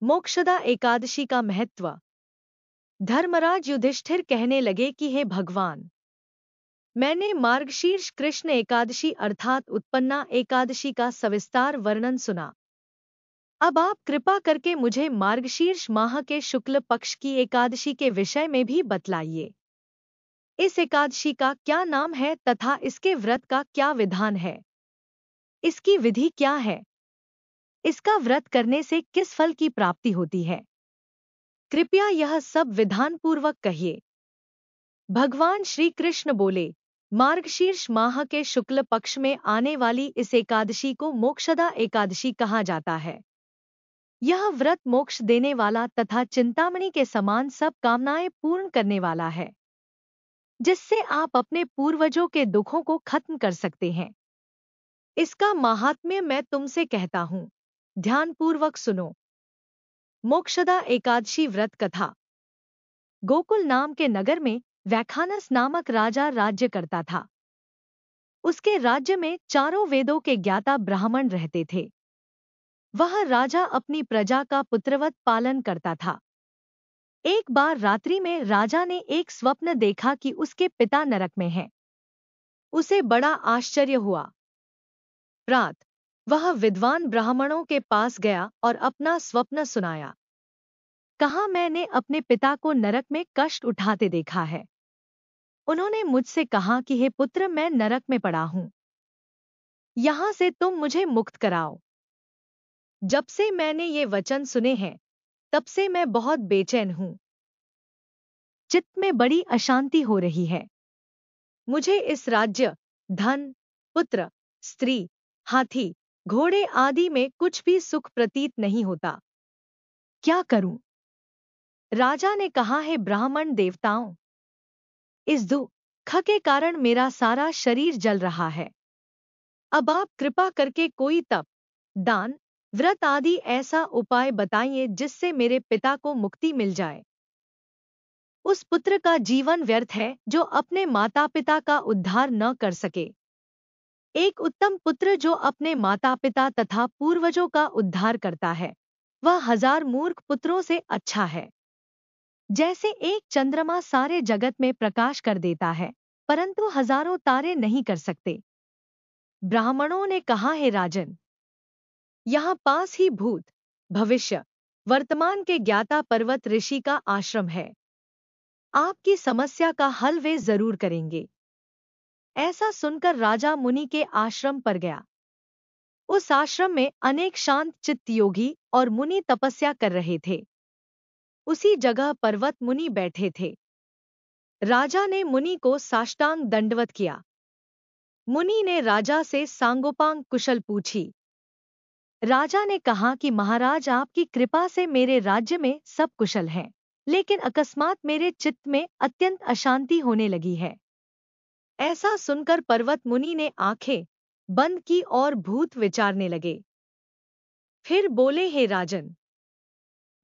मोक्षदा एकादशी का महत्व। धर्मराज युधिष्ठिर कहने लगे कि हे भगवान, मैंने मार्गशीर्ष कृष्ण एकादशी अर्थात उत्पन्ना एकादशी का सविस्तार वर्णन सुना। अब आप कृपा करके मुझे मार्गशीर्ष माह के शुक्ल पक्ष की एकादशी के विषय में भी बतलाइए। इस एकादशी का क्या नाम है तथा इसके व्रत का क्या विधान है? इसकी विधि क्या है? इसका व्रत करने से किस फल की प्राप्ति होती है? कृपया यह सब विधान पूर्वक कहिए। भगवान श्री कृष्ण बोले, मार्गशीर्ष माह के शुक्ल पक्ष में आने वाली इस एकादशी को मोक्षदा एकादशी कहा जाता है। यह व्रत मोक्ष देने वाला तथा चिंतामणि के समान सब कामनाएं पूर्ण करने वाला है, जिससे आप अपने पूर्वजों के दुखों को खत्म कर सकते हैं। इसका माहात्म्य मैं तुमसे कहता हूँ, ध्यानपूर्वक सुनो। मोक्षदा एकादशी व्रत कथा। गोकुल नाम के नगर में वैखानस नामक राजा राज्य करता था। उसके राज्य में चारों वेदों के ज्ञाता ब्राह्मण रहते थे। वह राजा अपनी प्रजा का पुत्रवत पालन करता था। एक बार रात्रि में राजा ने एक स्वप्न देखा कि उसके पिता नरक में हैं। उसे बड़ा आश्चर्य हुआ। प्रात वह विद्वान ब्राह्मणों के पास गया और अपना स्वप्न सुनाया। कहा, मैंने अपने पिता को नरक में कष्ट उठाते देखा है। उन्होंने मुझसे कहा कि हे पुत्र, मैं नरक में पड़ा हूं, यहां से तुम मुझे मुक्त कराओ। जब से मैंने ये वचन सुने हैं, तब से मैं बहुत बेचैन हूं। चित्त में बड़ी अशांति हो रही है। मुझे इस राज्य, धन, पुत्र, स्त्री, हाथी, घोड़े आदि में कुछ भी सुख प्रतीत नहीं होता। क्या करूं? राजा ने कहा, हे ब्राह्मण देवताओं, इस दुख के कारण मेरा सारा शरीर जल रहा है। अब आप कृपा करके कोई तप, दान, व्रत आदि ऐसा उपाय बताइए जिससे मेरे पिता को मुक्ति मिल जाए। उस पुत्र का जीवन व्यर्थ है जो अपने माता पिता का उद्धार न कर सके। एक उत्तम पुत्र जो अपने माता पिता तथा पूर्वजों का उद्धार करता है, वह 1000 मूर्ख पुत्रों से अच्छा है। जैसे एक चंद्रमा सारे जगत में प्रकाश कर देता है, परंतु हजारों तारे नहीं कर सकते। ब्राह्मणों ने कहा, हे राजन, यहाँ पास ही भूत, भविष्य, वर्तमान के ज्ञाता पर्वत ऋषि का आश्रम है। आपकी समस्या का हल वे जरूर करेंगे। ऐसा सुनकर राजा मुनि के आश्रम पर गया। उस आश्रम में अनेक शांत चित्त योगी और मुनि तपस्या कर रहे थे। उसी जगह पर्वत मुनि बैठे थे। राजा ने मुनि को साष्टांग दंडवत किया। मुनि ने राजा से सांगोपांग कुशल पूछी। राजा ने कहा कि महाराज, आपकी कृपा से मेरे राज्य में सब कुशल हैं, लेकिन अकस्मात मेरे चित्त में अत्यंत अशांति होने लगी है। ऐसा सुनकर पर्वत मुनि ने आंखें बंद की और भूत विचारने लगे। फिर बोले, हे राजन,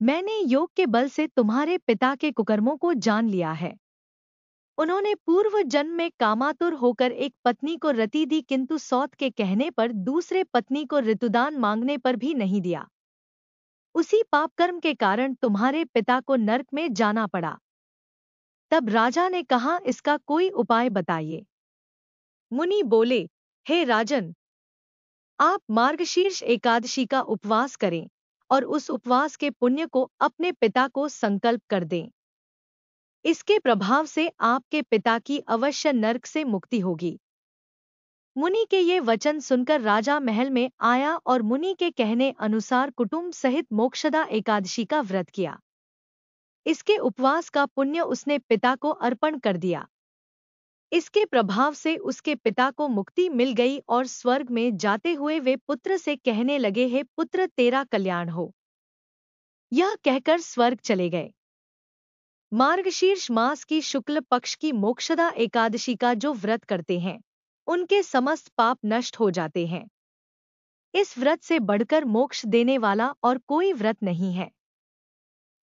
मैंने योग के बल से तुम्हारे पिता के कुकर्मों को जान लिया है। उन्होंने पूर्व जन्म में कामातुर होकर एक पत्नी को रति दी, किंतु सौत के कहने पर दूसरे पत्नी को ऋतुदान मांगने पर भी नहीं दिया। उसी पापकर्म के कारण तुम्हारे पिता को नरक में जाना पड़ा। तब राजा ने कहा, इसका कोई उपाय बताइए। मुनि बोले, हे राजन, आप मार्गशीर्ष एकादशी का उपवास करें और उस उपवास के पुण्य को अपने पिता को संकल्प कर दें। इसके प्रभाव से आपके पिता की अवश्य नरक से मुक्ति होगी। मुनि के ये वचन सुनकर राजा महल में आया और मुनि के कहने अनुसार कुटुंब सहित मोक्षदा एकादशी का व्रत किया। इसके उपवास का पुण्य उसने पिता को अर्पण कर दिया। इसके प्रभाव से उसके पिता को मुक्ति मिल गई और स्वर्ग में जाते हुए वे पुत्र से कहने लगे, हे पुत्र, तेरा कल्याण हो। यह कहकर स्वर्ग चले गए। मार्गशीर्ष मास की शुक्ल पक्ष की मोक्षदा एकादशी का जो व्रत करते हैं, उनके समस्त पाप नष्ट हो जाते हैं। इस व्रत से बढ़कर मोक्ष देने वाला और कोई व्रत नहीं है।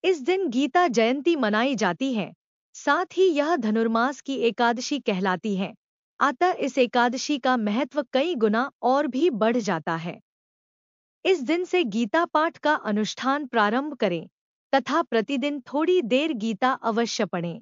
इस दिन गीता जयंती मनाई जाती है। साथ ही यह धनुर्मास की एकादशी कहलाती है। अतः इस एकादशी का महत्व कई गुना और भी बढ़ जाता है। इस दिन से गीता पाठ का अनुष्ठान प्रारंभ करें तथा प्रतिदिन थोड़ी देर गीता अवश्य पढ़ें।